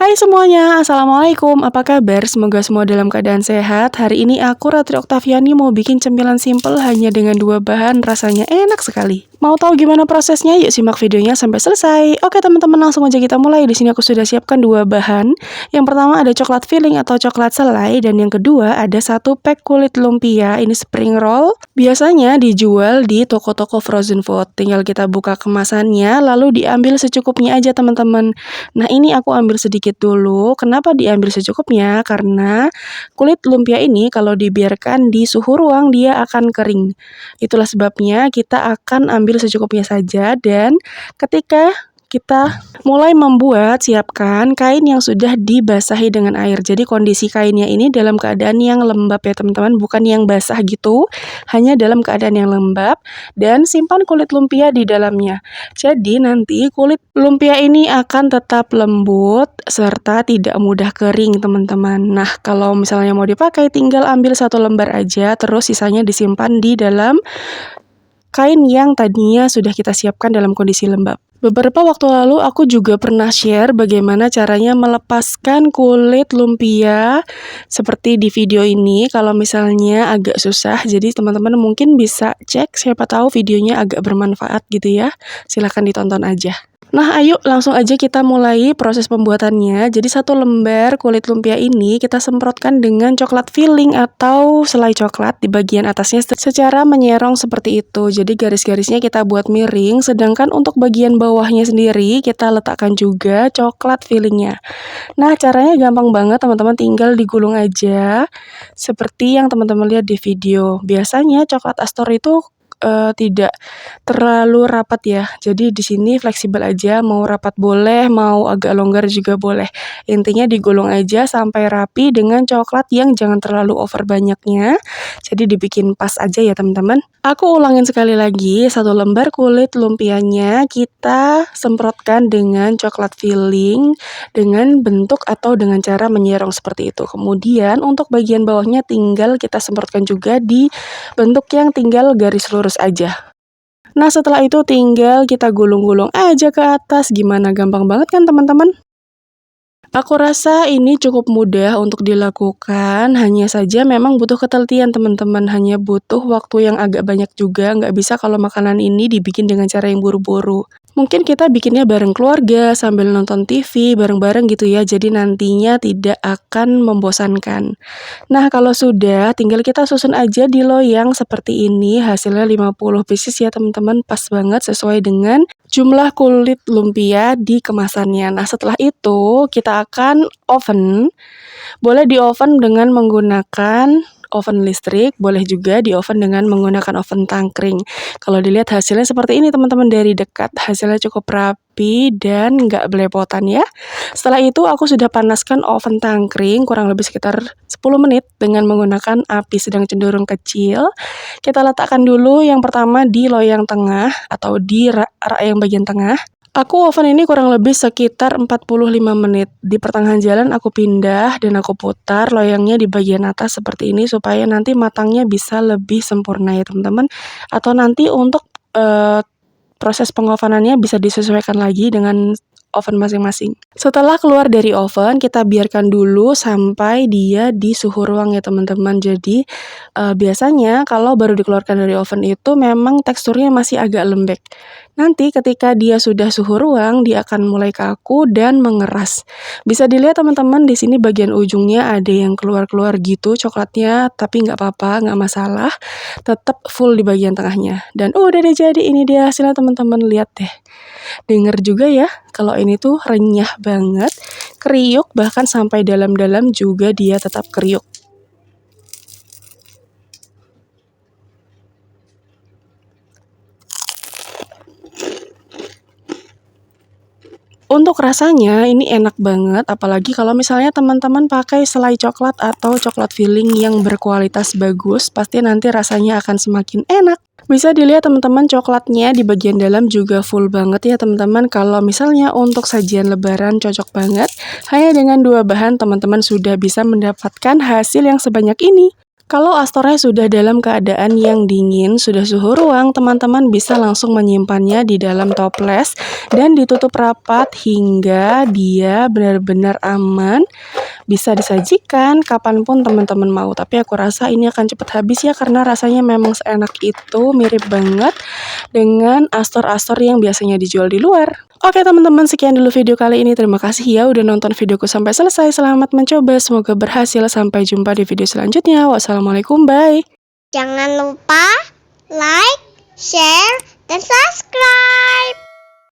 Hai semuanya, Assalamualaikum, apa kabar? Semoga semua dalam keadaan sehat. Hari ini aku, Ratri Oktaviani, mau bikin cemilan simple hanya dengan 2 bahan, rasanya enak sekali. Mau tahu gimana prosesnya? Yuk simak videonya sampai selesai. Oke teman-teman, langsung aja kita mulai. Di sini aku sudah siapkan 2 bahan. Yang pertama ada coklat filling atau coklat selai, dan yang kedua ada 1 pack kulit lumpia, ini spring roll. Biasanya dijual di toko-toko frozen food. Tinggal kita buka kemasannya, lalu diambil secukupnya aja teman-teman. Nah, ini aku ambil sedikit dulu. Kenapa diambil secukupnya? Karena kulit lumpia ini kalau dibiarkan di suhu ruang dia akan kering. Itulah sebabnya kita akan ambil secukupnya saja, dan ketika kita mulai membuat, siapkan kain yang sudah dibasahi dengan air. Jadi kondisi kainnya ini dalam keadaan yang lembab ya teman-teman, bukan yang basah gitu, hanya dalam keadaan yang lembab, dan simpan kulit lumpia di dalamnya. Jadi nanti kulit lumpia ini akan tetap lembut serta tidak mudah kering teman-teman. Nah, kalau misalnya mau dipakai tinggal ambil 1 lembar aja, terus sisanya disimpan di dalam kain yang tadinya sudah kita siapkan dalam kondisi lembab. Beberapa waktu lalu aku juga pernah share bagaimana caranya melepaskan kulit lumpia seperti di video ini. Kalau misalnya agak susah, jadi teman-teman mungkin bisa cek, siapa tahu videonya agak bermanfaat gitu ya. Silahkan ditonton aja. Nah, ayo langsung aja kita mulai proses pembuatannya. Jadi 1 lembar kulit lumpia ini kita semprotkan dengan coklat filling atau selai coklat di bagian atasnya secara menyerong seperti itu. Jadi garis-garisnya kita buat miring, sedangkan untuk bagian bawahnya sendiri kita letakkan juga coklat fillingnya. Nah, caranya gampang banget teman-teman, tinggal digulung aja seperti yang teman-teman lihat di video. Biasanya coklat Astor itu tidak terlalu rapat ya. Jadi di sini fleksibel aja, mau rapat boleh, mau agak longgar juga boleh. Intinya digulung aja sampai rapi dengan coklat yang jangan terlalu over banyaknya. Jadi dibikin pas aja ya teman-teman. Aku ulangin sekali lagi, 1 lembar kulit lumpianya kita semprotkan dengan coklat filling dengan bentuk atau dengan cara menyerong seperti itu. Kemudian untuk bagian bawahnya tinggal kita semprotkan juga di bentuk yang tinggal garis lurus aja. Nah, setelah itu tinggal kita gulung-gulung aja ke atas. Gimana, gampang banget kan teman-teman? Aku rasa ini cukup mudah untuk dilakukan, hanya saja memang butuh ketelitian teman-teman, hanya butuh waktu yang agak banyak juga, nggak bisa kalau makanan ini dibikin dengan cara yang buru-buru. Mungkin kita bikinnya bareng keluarga, sambil nonton TV, bareng-bareng gitu ya, jadi nantinya tidak akan membosankan. Nah, kalau sudah, tinggal kita susun aja di loyang seperti ini, hasilnya 50 pieces ya teman-teman, pas banget sesuai dengan jumlah kulit lumpia di kemasannya. Nah, setelah itu kita akan oven. Boleh di oven dengan menggunakan oven listrik, boleh juga di oven dengan menggunakan oven tangkring. Kalau dilihat hasilnya seperti ini teman-teman, dari dekat hasilnya cukup rapi dan nggak belepotan ya. Setelah itu aku sudah panaskan oven tangkring kurang lebih sekitar 10 menit dengan menggunakan api sedang cenderung kecil. Kita letakkan dulu yang pertama di loyang tengah atau di rak yang bagian tengah. Aku oven ini kurang lebih sekitar 45 menit. Di pertengahan jalan aku pindah dan aku putar loyangnya di bagian atas seperti ini supaya nanti matangnya bisa lebih sempurna ya teman-teman. Atau nanti untuk proses pengovenannya bisa disesuaikan lagi dengan oven masing-masing. Setelah keluar dari oven, kita biarkan dulu sampai dia di suhu ruang ya teman-teman. Jadi biasanya kalau baru dikeluarkan dari oven itu memang teksturnya masih agak lembek. Nanti ketika dia sudah suhu ruang, dia akan mulai kaku dan mengeras. Bisa dilihat teman-teman, di sini bagian ujungnya ada yang keluar-keluar gitu coklatnya, tapi nggak apa-apa, nggak masalah. Tetap full di bagian tengahnya. Dan udah deh, jadi ini dia hasilnya teman-teman, lihat deh. Dengar juga ya, kalau ini tuh renyah banget, kriuk, bahkan sampai dalam-dalam juga dia tetap kriuk. Untuk rasanya ini enak banget, apalagi kalau misalnya teman-teman pakai selai coklat atau coklat filling yang berkualitas bagus, pasti nanti rasanya akan semakin enak. Bisa dilihat teman-teman, coklatnya di bagian dalam juga full banget ya teman-teman. Kalau misalnya untuk sajian lebaran cocok banget, hanya dengan 2 bahan teman-teman sudah bisa mendapatkan hasil yang sebanyak ini. Kalau astornya sudah dalam keadaan yang dingin, sudah suhu ruang, teman-teman bisa langsung menyimpannya di dalam toples dan ditutup rapat hingga dia benar-benar aman, bisa disajikan kapanpun teman-teman mau. Tapi aku rasa ini akan cepat habis ya, karena rasanya memang seenak itu, mirip banget dengan astor-astor yang biasanya dijual di luar. Oke teman-teman, sekian dulu video kali ini. Terima kasih ya udah nonton videoku sampai selesai. Selamat mencoba, semoga berhasil. Sampai jumpa di video selanjutnya. Wassalamualaikum, bye. Jangan lupa like, share, dan subscribe.